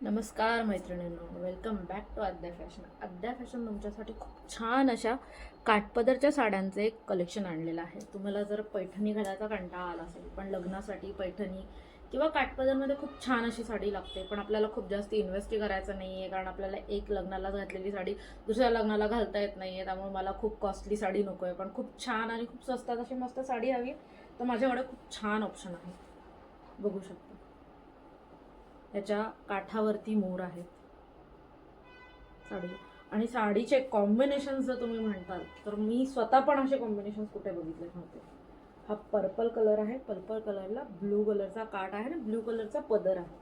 नमस्कार मैत्रिणींनो, welcome back to Aadya fashion. Aadya fashion तुमच्यासाठी खूप छान अशा काठपदरच्या साड्यांचं एक कलेक्शन आणलेलं आहे. तुम्हाला जर पैठणी घालायचा कंटाळा आला असेल, पण लग्नासाठी पैठणी किंवा काठपदरमध्ये खूप छान अशी साडी लागते, पण आपल्याला खूप जास्त इन्व्हेस्ट करायचं नाही आहे, कारण आपल्याला एक लग्नाला घातलेली साडी दुसऱ्या लग्नाला घालता येत नाही आहे. त्यामुळे मला खूप कॉस्टली साडी नको आहे, पण खूप छान आणि खूप स्वस्तात अशी मस्त साडी हवी, तर माझ्याकडे खूप छान ऑप्शन आहे. बघू शकता, याच्या काठावरती मोर आहेत साडी. आणि साडीचे कॉम्बिनेशन जर तुम्ही म्हणताल तर मी स्वतः पण असे कॉम्बिनेशन कुठे बघितले नव्हते. हा पर्पल कलर आहे, पर्पल कलरला ब्लू कलरचा काठ आहे आणि ब्लू कलरचा पदर आहे.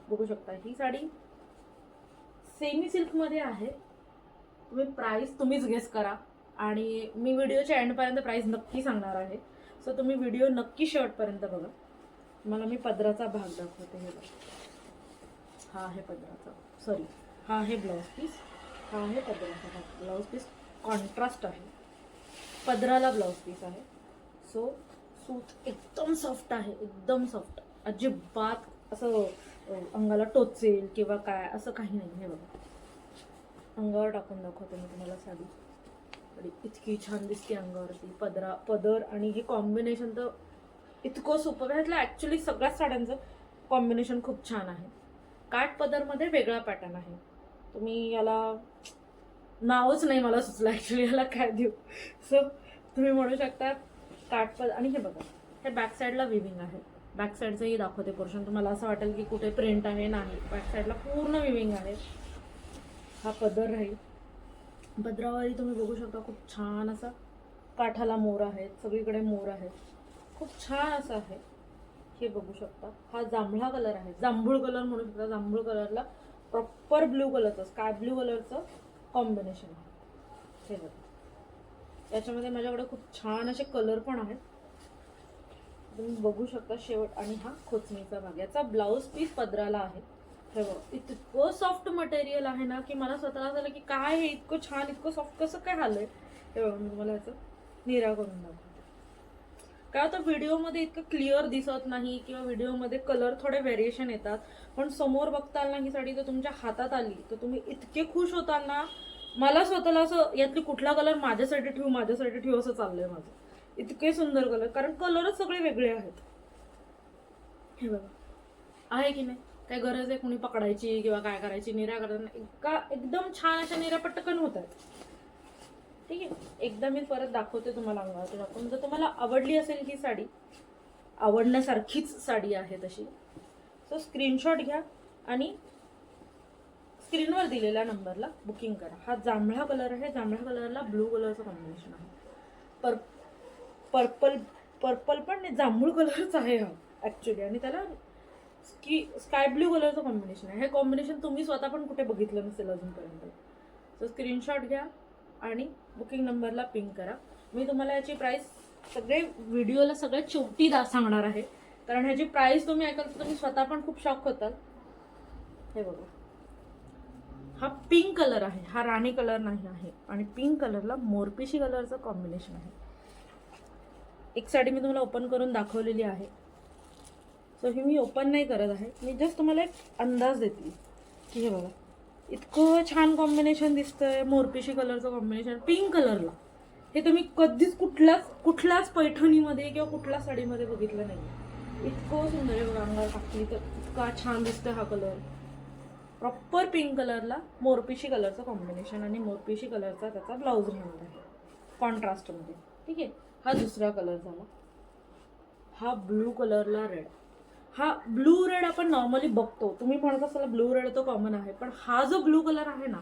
बघू शकता, ही साडी सेमी सिल्कमध्ये आहे. तुम्ही प्राइस तुम्हीच गेस करा, आणि मी व्हिडिओच्या एंडपर्यंत प्राइस नक्की सांगणार आहे. सो तुम्ही व्हिडिओ नक्की शेवटपर्यंत बघा. मला मी पदराचा भाग दाखवते. हे बघा, हा आहे पदराचा, सॉरी हा आहे ब्लाउज पीस, हा आहे पदराचा भाग. ब्लाउज पीस कॉन्ट्रास्ट आहे, पदराला ब्लाउज पीस आहे. सो सूत एकदम सॉफ्ट आहे, एकदम सॉफ्ट, अजिबात असं अंगाला टोचेल किंवा काय असं काही नाही. हे बघा, अंगावर टाकून दाखवते मी तुम्हाला साडी. साडी इतकी छान दिसते अंगावरती. पदर आणि हे कॉम्बिनेशन तर इतकं सुपर आहे. ॲक्च्युली सगळ्याच साड्यांचं कॉम्बिनेशन खूप छान आहे. काठ पदरमध्ये वेगळा पॅटर्न आहे. तुम्ही याला नावच नाही मला सुचलं ॲक्च्युली याला काय देऊ. सो तुम्ही म्हणू शकता काठ पदर. आणि हे बघा, हे बॅक साईडला विविंग आहे. बॅक साईडचंही दाखवते पोर्शन. तुम्हाला असं वाटेल की कुठे प्रिंट आहे, नाही, बॅक साईडला पूर्ण विविंग आहे. हा पदर राहील. पदरावरही तुम्ही बघू शकता खूप छान असा काठाला मोर आहेत, सगळीकडे मोर आहेत. खूप छान असं आहे. हे बघू शकता, हा जांभळा कलर आहे, जांभूळ कलर म्हणू शकता. जांभूळ कलरला प्रॉपर ब्लू कलरचं, स्काय ब्लू कलरचं कॉम्बिनेशन आहे. हे बघा, याच्यामध्ये माझ्याकडे खूप छान असे कलर पण आहेत, तुम्ही बघू शकता शेवट. आणि हा खोचणीचा भाग, याचा ब्लाऊज पीस पदराला आहे. हे बघा, इतकं सॉफ्ट मटेरियल आहे ना की मला स्वतःला झालं की काय हे इतकं छान, इतकं सॉफ्ट कसं काय आलंय. हे बघा, मी तुम्हाला याचं निरा करून दाखवते. काय होतं, व्हिडिओमध्ये इतकं क्लिअर दिसत नाही किंवा व्हिडिओमध्ये कलर थोडे व्हेरिएशन येतात, पण समोर बघताल ना ही साडी जर तुमच्या हातात आली तर तुम्ही इतके खुश होताल ना. मला स्वतःला असं यातली कुठला कलर माझ्यासाठी ठेवू असं चाललंय माझं. इतके सुंदर कलर, कारण कलरच सगळे वेगळे आहेत. हे बघा, आहे की नाही, काय गरज आहे कुणी पकडायची किंवा काय करायची. निऱ्या करताना एकदम छान अशा निऱ्या पटकन होत आहेत. ठीक आहे, एकदा मी परत दाखवते तुम्हाला अंगावर टाकून. जर तुम्हाला आवडली असेल ही साडी, आवडण्यासारखीच साडी आहे तशी, सो स्क्रीनशॉट घ्या आणि स्क्रीनवर दिलेल्या नंबरला बुकिंग करा. हा जांभळा कलर आहे, जांभळ्या कलरला ब्लू कलरचं कॉम्बिनेशन आहे. पर्पल पण नाही, जांभूळ कलरच आहे हा ॲक्च्युली, आणि त्याला स्काय ब्लू कलरचं कॉम्बिनेशन आहे. हे कॉम्बिनेशन तुम्ही स्वतः पण कुठे बघितलं नसेल अजूनपर्यंत. सो स्क्रीनशॉट घ्या आणि बुकिंग नंबरला पिंग करा. मी तुम्हाला याची प्राइस सगळे व्हिडिओला सगळ्यात शेवटी सांगणार आहे, कारण ह्याची प्राइस तुम्ही ऐकाल तर तुम्ही स्वतः पण खूप शॉक होताल. हे बघा, हा पिंक कलर आहे, हा राणी कलर नाही आहे, आणि पिंक कलरला मोरपिशी कलरचं कॉम्बिनेशन आहे. एक साडी मी तुम्हाला ओपन करून दाखवलेली आहे, सो ही मी ओपन नाही करत आहे, मी जस्ट तुम्हाला एक अंदाज देते की हे बघा इतकं छान कॉम्बिनेशन दिसतंय. मोरपिशी कलरचं कॉम्बिनेशन पिंक कलरला, हे तुम्ही कधीच कुठल्याच पैठणीमध्ये किंवा कुठल्या साडीमध्ये बघितलं नाही. इतकं सुंदर आहे बघा, अंगावर टाकली तर इतका छान दिसतोय हा कलर. प्रॉपर पिंक कलरला मोरपिशी कलरचं कॉम्बिनेशन, आणि मोरपिशी कलरचा त्याचा ब्लाऊज राहणार आहे कॉन्ट्रास्टमध्ये. ठीक आहे, हा दुसरा कलर झाला. हा ब्लू कलरला रेड. हा ब्लू रेड आपण नॉर्मली बघतो, तुम्ही म्हणत असाल ब्लू रेड तो कॉमन आहे, पण हा जो ब्लू कलर आहे ना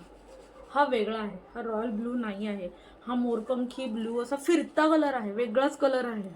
हा वेगळा आहे. हा रॉयल ब्लू नाही आहे, हा मोरपंखी ब्लू असा फिरता कलर आहे, वेगळाच कलर आहे.